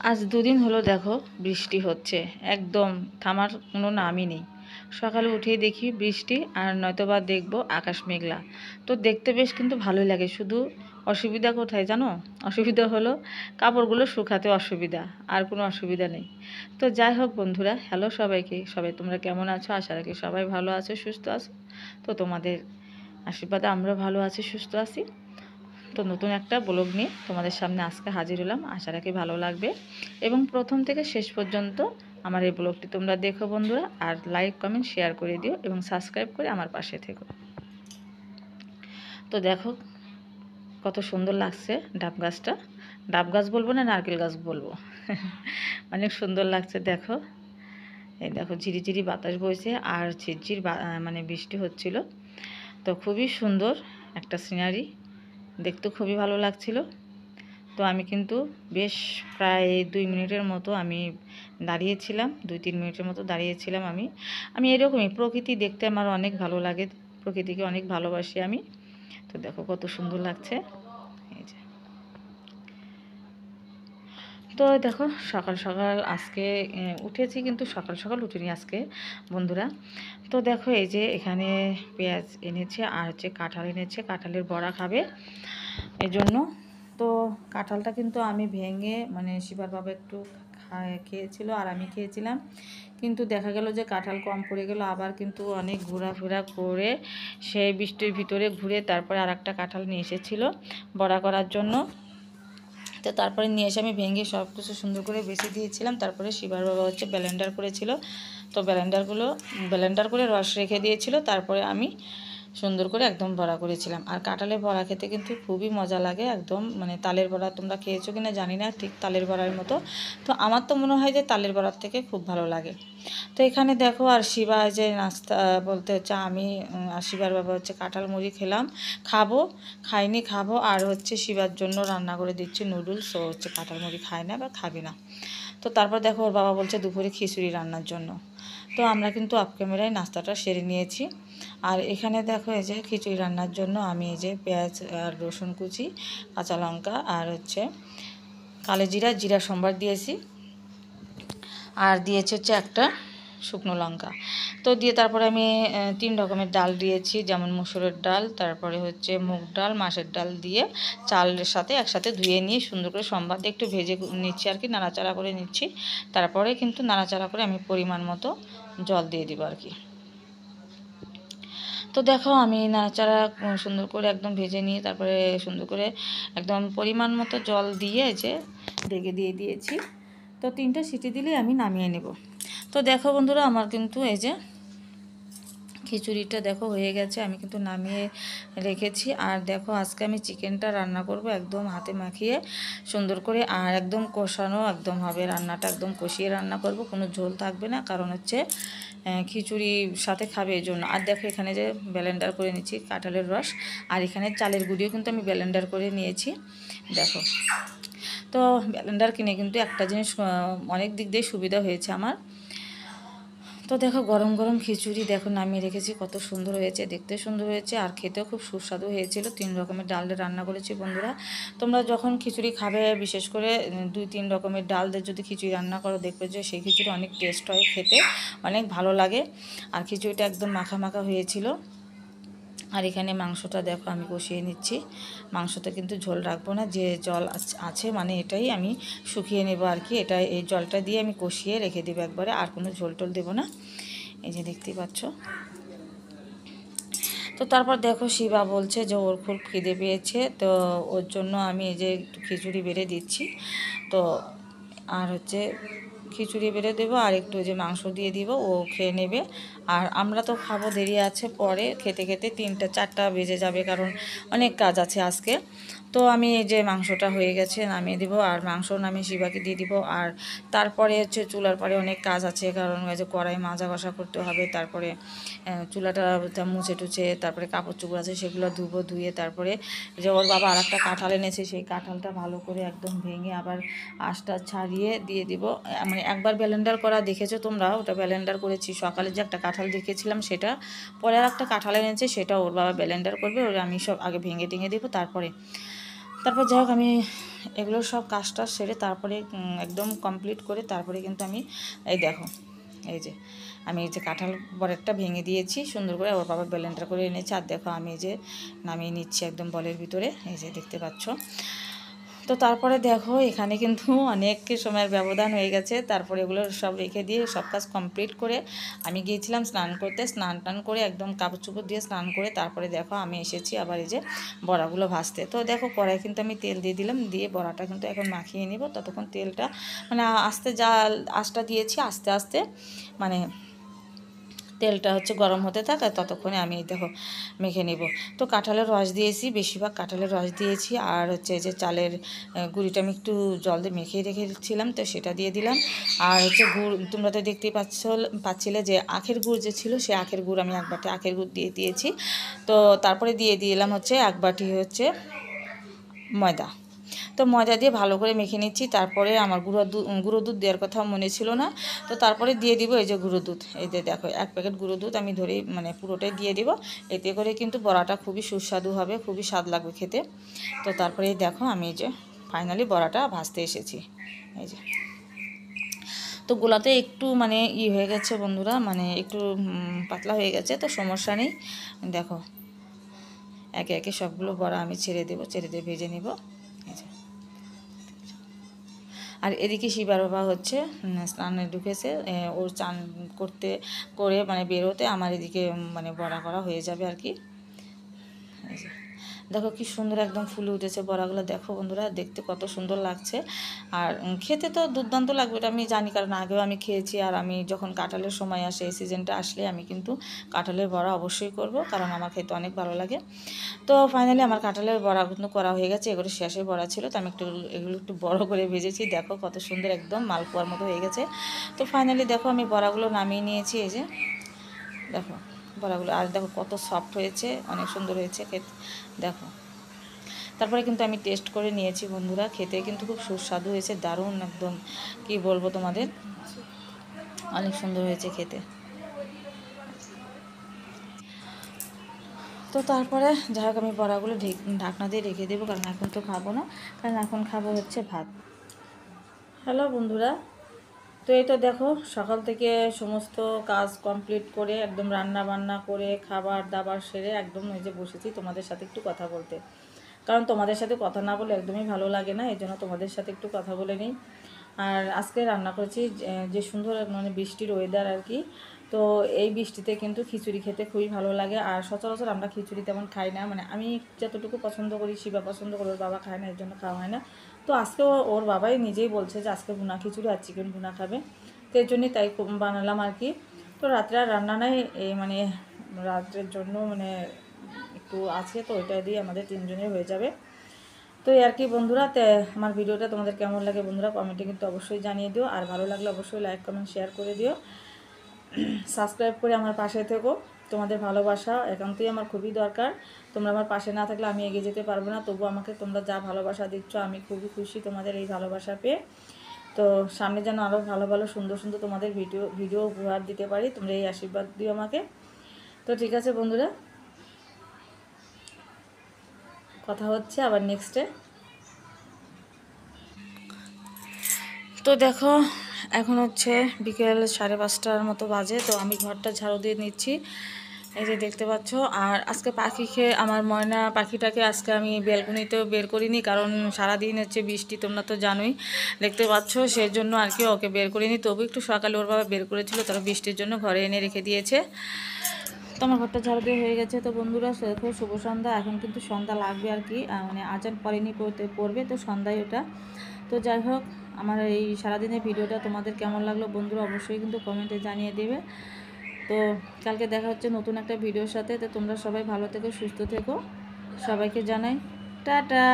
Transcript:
আজ দুদিন হলো দেখো বৃষ্টি হচ্ছে, একদম থামার কোনো নামই নেই। সকালে উঠেই দেখি বৃষ্টি, আর নয়তোবা দেখবো আকাশ মেঘলা। তো দেখতে বেশ কিন্তু ভালোই লাগে, শুধু অসুবিধা কোথায় জানো? অসুবিধা হলো কাপড়গুলো শুকাতে অসুবিধা, আর কোনো অসুবিধা নেই। তো যাই হোক বন্ধুরা, হ্যালো সবাইকে, সবাই তোমরা কেমন আছো? আশা রাখি সবাই ভালো আছো, সুস্থ আছো। তো তোমাদের আশীর্বাদে আমরা ভালো আছি, সুস্থ আছি। তো নতুন একটা ব্লগ নিয়ে তোমাদের সামনে আজকে হাজির হলাম, আশা রাখি ভালো লাগবে। এবং প্রথম থেকে শেষ পর্যন্ত আমার এই ব্লগটি তোমরা দেখো বন্ধুরা, আর লাইক কমেন্ট শেয়ার করে দিও এবং সাবস্ক্রাইব করে আমার পাশে থেকো। তো দেখো কত সুন্দর লাগছে ডাব গাছটা। ডাব গাছ বলবো না নারকেল গাছ বলবো অনেক সুন্দর লাগছে দেখো। এই দেখো ঝিরিঝিরি বাতাস বইছে আর ঝিরঝির মানে বৃষ্টি হচ্ছিল। তো খুবই সুন্দর একটা সিনারি, দেখতে খুবই ভালো লাগছিল। তো আমি কিন্তু বেশ প্রায় 2 মিনিটের মতো আমি দাঁড়িয়েছিলাম, 2-3 মিনিটের মতো দাঁড়িয়েছিলাম। আমি এরকমই, প্রকৃতি দেখতে আমার অনেক ভালো লাগে, প্রকৃতিকে অনেক ভালোবাসি আমি। তো দেখো কত সুন্দর লাগছে। এই যে তো দেখো সকাল সকাল আজকে উঠেছি, কিন্তু সকাল সকাল উঠিনি আজকে বন্ধুরা। তো দেখো এই যে এখানে পেঁয়াজ এনেছে আর হচ্ছে কাঁঠাল এনেছে, কাঁঠালের বড়া খাবে এই জন্য। তো কাঁঠালটা কিন্তু আমি ভেঙে মানে শিবার বাবা একটু খেয়েছিল আর আমি খেয়েছিলাম, কিন্তু দেখা গেল যে কাঁঠাল কম পড়ে গেল। আবার কিন্তু অনেক ঘোরাফেরা করে সেই বৃষ্টির ভিতরে ঘুরে তারপরে আর একটা কাঁঠাল নিয়ে এসেছিলো বড়া করার জন্য। তো তারপরে নিয়ে এসে আমি ভেঙে সব কিছু সুন্দর করে বেছে দিয়েছিলাম। তারপরে শিবার বাবা হচ্ছে ব্লেন্ডার করেছিল, তো ব্লেন্ডার করে রস রেখে দিয়েছিল। তারপরে আমি সুন্দর করে একদম বড়া করেছিলাম। আর কাঁঠালের বড়া খেতে কিন্তু খুবই মজা লাগে, একদম মানে তালের বড়া তোমরা খেয়েছো কিনা জানি না, ঠিক তালের বড়ার মতো। তো আমার তো মনে হয় যে তালের বড়ার থেকে খুব ভালো লাগে। তো এখানে দেখো, আর শিবা যে নাস্তা বলতে হচ্ছে আমি আর শিবার বাবা হচ্ছে কাঁঠাল মুড়ি খাইনি, খাবো। আর হচ্ছে শিবার জন্য রান্না করে দিচ্ছি নুডলস, ও হচ্ছে কাঁঠাল মুড়ি খায় না বা খাবি না। তো তারপর দেখো ওর বাবা বলছে দুপুরে খিচুড়ি রান্নার জন্য। তো আমরা কিন্তু অফ ক্যামেরায় নাস্তাটা সেরে নিয়েছি। আর এখানে দেখো এই যে খিচুড়ি রান্নার জন্য আমি এই যে পেঁয়াজ আর রসুন কুচি, কাঁচা লঙ্কা আর হচ্ছে কালো জিরা সম্বার দিয়েছি, আর দিয়েছি হচ্ছে একটা শুকনো লঙ্কা। তো দিয়ে তারপরে আমি 3 রকমের ডাল দিয়েছি, যেমন মুসুরের ডাল, তারপরে হচ্ছে মুগ ডাল, মাছের ডাল দিয়ে চালের সাথে একসাথে ধুয়ে নিয়ে সুন্দর করে সম্বাদ দিয়ে একটু ভেজে নিচ্ছি আর কি, নাড়াচাড়া করে নিচ্ছি। তারপরে কিন্তু নাড়াচাড়া করে আমি পরিমাণ মতো জল দিয়ে দিব আর কি। তো দেখো আমি নাড়াচাড়া সুন্দর করে একদম ভেজে নিয়ে তারপরে সুন্দর করে একদম পরিমাণ মতো জল দিয়ে যে ঢেকে দিয়ে দিয়েছি। তো 3টা সিটি দিলেই আমি নামিয়ে নেব। তো দেখো বন্ধুরা, আমার কিন্তু এই যে খিচুড়িটা দেখো হয়ে গেছে, আমি কিন্তু নামিয়ে রেখেছি। আর দেখো আজকে আমি চিকেনটা রান্না করব একদম হাতে মাখিয়ে সুন্দর করে, আর একদম কষানো একদম হবে রান্নাটা, একদম কষিয়ে রান্না করব, কোনো ঝোল থাকবে না, কারণ হচ্ছে খিচুড়ির সাথে খাবে এই জন্য। আর দেখো এখানে যে ব্লেন্ডার করে নিচ্ছি কাঁঠালের রস, আর এখানে চালের গুঁড়িও কিন্তু আমি ব্লেন্ডার করে নিয়েছি দেখো। তো ব্লেন্ডার কিনে কিন্তু একটা জিনিস অনেক দিক দিয়ে সুবিধা হয়েছে আমার। তো দেখো গরম গরম খিচুড়ি দেখো নামিয়ে রেখেছি, কত সুন্দর হয়েছে, দেখতে সুন্দর হয়েছে আর খেতেও খুব সুস্বাদু হয়েছিল। 3 রকমের ডাল দিয়ে রান্না করেছি বন্ধুরা। তোমরা যখন খিচুড়ি খাবে, বিশেষ করে 2-3 রকমের ডাল দিয়ে যদি খিচুড়ি রান্না করো, দেখবে যে সেই খিচুড়ি অনেক টেস্ট হয়, খেতে অনেক ভালো লাগে। আর খিচুড়িটা একদম মাখা মাখা হয়েছিল। আর এখানে মাংসটা দেখো আমি কষিয়ে নিচ্ছি। মাংসটা কিন্তু ঝোল রাখবো না, যে জল আছে মানে এটাই আমি শুকিয়ে নেব আর কি। এই জলটা দিয়ে আমি কষিয়ে রেখে দেবো একবারে, আর কোনো ঝোল টোল দেবো না। এই যে দেখতেই পাচ্ছ। তো তারপর দেখো শিবা বলছে যে ওর খুব খিদে পেয়েছে, তো ওর জন্য আমি এই যে একটু খিচুড়ি বেড়ে দিচ্ছি। তো আর হচ্ছে খিচুড়ি বেড়ে দেবো, আর একটু যে মাংস দিয়ে দিব, ও খেয়ে নেবে। আর আমরা তো খাবো, দেরি আছে, পরে খেতে খেতে 3টা-4টা বেজে যাবে, কারণ অনেক কাজ আছে আজকে। তো আমি এই যে মাংসটা হয়ে গেছে নামিয়ে দিব, আর মাংস নামিয়ে শিবাকে দিয়ে দিব। আর তারপরে হচ্ছে চুলার পরে অনেক কাজ আছে, কারণ ওই যে কড়াই মাজা ঘষা করতে হবে, তারপরে চুলাটা মুছে টুছে, তারপরে কাপড় চোপড় আছে সেগুলো ধুয়ে তারপরে যে ওর বাবা আর একটা কাঁঠাল এনেছে, সেই কাঁঠালটা ভালো করে একদম ভেঙে আবার আঁশটা ছাড়িয়ে দিয়ে দিব। মানে একবার ব্লেন্ডার করা দেখেছো তোমরা, ওটা ব্লেন্ডার করেছি। সকালে যে একটা কাঁঠাল দেখেছিলাম সেটা, পরে আর একটা কাঁঠাল এনেছে, সেটা ওর বাবা ব্লেন্ডার করবে, ওর আমি সব আগে ভেঙে টেঙে দেবো তারপরে। তারপর যাই হোক আমি এগুলো সব কাজটা সেরে তারপরে একদম কমপ্লিট করে তারপরে কিন্তু আমি এই দেখো এই যে আমি এই যে কাঁঠাল বড়েরটা ভেঙে দিয়েছি সুন্দর করে, ওর বাবা ব্লেন্ডার করে এনেছে। আর দেখো আমি এই যে নামিয়ে নিচ্ছি একদম বলের ভিতরে, এই যে দেখতে পাচ্ছ। তো তারপরে দেখো এখানে কিন্তু অনেক সময়ের ব্যবধান হয়ে গেছে। তারপরে এগুলো সব রেখে দিয়ে সব কাজ কমপ্লিট করে আমি গিয়েছিলাম স্নান করতে, স্নান টান করে একদম কাপড় চোপড় দিয়ে স্নান করে তারপরে দেখো আমি এসেছি আবার এই যে বড়াগুলো ভাজতে। তো দেখো কড়াই কিন্তু আমি তেল দিয়ে দিলাম, দিয়ে বড়াটা কিন্তু এখন মাখিয়ে নিব। ততক্ষণ তেলটা মানে আস্তে আঁচটা দিয়েছি, আস্তে আস্তে মানে তেলটা হচ্ছে গরম হতে থাকে, ততক্ষণে আমি দেখো মেখে নিব। তো কাঁঠালের রস দিয়েছি, বেশিরভাগ কাঁঠালের রস দিয়েছি। আর হচ্ছে যে চালের গুঁড়িটা আমি একটু জল দিয়ে মেখে রেখেছিলাম, তো সেটা দিয়ে দিলাম। আর হচ্ছে গুড়, তোমরা তো দেখতেই পাচ্ছিলে যে আখের গুড় যে ছিল, সে আখের গুড় আমি এক বাটি আখের গুড় দিয়ে দিয়েছি। তো তারপরে দিয়ে দিলাম হচ্ছে এক বাটি হচ্ছে ময়দা। তো ময়দা দিয়ে ভালো করে মেখে নিচ্ছি। তারপরে আমার গুঁড়ো দুধ দেওয়ার কথা মনে ছিল না, তো তারপরে দিয়ে দিব এই যে গুঁড়ো দুধ। এই যে দেখো 1 প্যাকেট গুঁড়ো দুধ আমি ধরেই মানে পুরোটাই দিয়ে দিব। এতে করে কিন্তু বড়াটা খুবই সুস্বাদু হবে, খুবই স্বাদ লাগবে খেতে। তো তারপরে দেখো আমি এই যে ফাইনালি বড়াটা ভাজতে এসেছি। এই যে তো গোলাতে একটু মানে হয়ে গেছে বন্ধুরা, মানে একটু পাতলা হয়ে গেছে, তো সমস্যা নেই। দেখো একে একে সবগুলো বড়া আমি ছেড়ে দিয়ে ভেজে নেব। এই যে আর এদিকে শিবার বাবা হচ্ছে স্নানে ঢুকেছে, ওর চান করে মানে বেরোতে আমার এদিকে মানে বড়া করা হয়ে যাবে আর কি। দেখো কি সুন্দর একদম ফুলে উঠেছে বড়াগুলো, দেখো বন্ধুরা দেখতে কত সুন্দর লাগছে। আর খেতে তো দুর্দান্ত লাগবে, এটা আমি জানি, কারণ আগেও আমি খেয়েছি। আর আমি যখন কাঁঠালের সময় আসে, এই সিজনটা আসলে আমি কিন্তু কাঁঠালের বড়া অবশ্যই করব, কারণ আমার খেতে অনেক ভালো লাগে। তো ফাইনালি আমার কাঁঠালের বড়া কিন্তু করা হয়ে গেছে, এগুলো শেষের বড়া ছিল, তো আমি এগুলো একটু বড় করে ভেজেছি। দেখো কত সুন্দর একদম মালপোয়ার মতো হয়ে গেছে। তো ফাইনালি দেখো আমি বড়াগুলো নামিয়ে নিয়েছি, এই যে দেখো বড়াগুলো, আর দেখো কত সফট হয়েছে, অনেক সুন্দর হয়েছে খেতে দেখো। তারপরে কিন্তু আমি টেস্ট করে নিয়েছি বন্ধুরা, খেতে কিন্তু খুব সুস্বাদু হয়েছে, দারুণ একদম কি বলবো তোমাদের, অনেক সুন্দর হয়েছে খেতে। তো তারপরে যাই হোক আমি বড়াগুলো ঢাকনা দিয়ে রেখে দেবো, কারণ এখন তো খাবো না, কারণ এখন খাবো হচ্ছে ভাত। হ্যালো বন্ধুরা, তো এই তো দেখো সকাল থেকে সমস্ত কাজ কমপ্লিট করে একদম রান্না বান্না করে খাবার দাবার সেরে একদম এই যে বসেছি তোমাদের সাথে একটু কথা বলতে, কারণ তোমাদের সাথে কথা না বলে একদমই ভালো লাগে না, এই জন্য তোমাদের সাথে একটু কথা বলে নিই। আর আজকে রান্না করেছি যে সুন্দর মানে বৃষ্টির ওয়েদার আর কি। তো এই বৃষ্টিতে কিন্তু খিচুড়ি খেতে খুবই ভালো লাগে। আর সচরাচর আমরা খিচুড়ি তেমন খাই না, মানে আমি যতটুকু পছন্দ করি, শিবা পছন্দ করে, ওর বাবা খায় না, এর জন্য খাওয়া হয় না। তো আজকে ওর বাবাই নিজেই বলছে যে আজকে ভুনা খিচুড়ি আর চিকেন ভুনা খাবে, তো এর জন্যই তাই বানালাম আর কি। তো রাত্রে আর রান্না নাই, এই মানে রাত্রের জন্য মানে একটু আছে, তো ওইটা দিয়ে আমাদের 3 জনের হয়ে যাবে। তো এই আর কি বন্ধুরা, আমার ভিডিওটা তোমাদের কেমন লাগে বন্ধুরা কমেন্টে কিন্তু অবশ্যই জানিয়ে দিও। আর ভালো লাগলে অবশ্যই লাইক কমেন্ট শেয়ার করে দিও, সাবস্ক্রাইব করে আমার পাশে থেকো। তোমাদের ভালোবাসা একান্তই আমার খুবই দরকার, তোমরা আমার পাশে না থাকলে আমি এগিয়ে যেতে পারবো না। তবু আমাকে তোমরা যা ভালোবাসা দিচ্ছ, আমি খুবই খুশি তোমাদের এই ভালোবাসা পেয়ে। তো সামনে যেন আরও ভালো ভালো সুন্দর সুন্দর তোমাদের ভিডিও উপহার দিতে পারি, তোমরা এই আশীর্বাদ দিও আমাকে। তো ঠিক আছে বন্ধুরা, কথা হচ্ছে আবার নেক্সটে। তো দেখো এখন হচ্ছে বিকেল 5:30টার মতো বাজে, তো আমি ঘরটা ঝাড়ু দিয়ে নিচ্ছি, এই যে দেখতে পাচ্ছ। আর আজকে আমার ময়না পাখিটাকে আজকে আমি ব্যালকনিতেও বের করিনি, কারণ সারাদিন হচ্ছে বৃষ্টি, তোমরা তো জানোই, দেখতে পাচ্ছ, সেই জন্য আর কি ওকে বের করিনি। তবু একটু সকালে ওর বাবা বের করেছিল, তারা বৃষ্টির জন্য ঘরে এনে রেখে দিয়েছে। তো আমার ঘরটা ঝাড়ু দিয়ে হয়ে গেছে। তো বন্ধুরা দেখো শুভ সন্ধ্যা, এখন কিন্তু সন্ধ্যা লাগবে আর কি, মানে আজান পড়েনি, পড়বে তো সন্ধ্যায় ওটা। তো যাই হোক আমার এই সারাদিনের ভিডিওটা তোমাদের কেমন লাগলো বন্ধুরা অবশ্যই কিন্তু কমেন্টে জানিয়ে দেবে। তো কালকে দেখা হচ্ছে নতুন একটা ভিডিওর সাথে। তো তোমরা সবাই ভালো থেকো, সুস্থ থেকো, সবাইকে জানাই টাটা।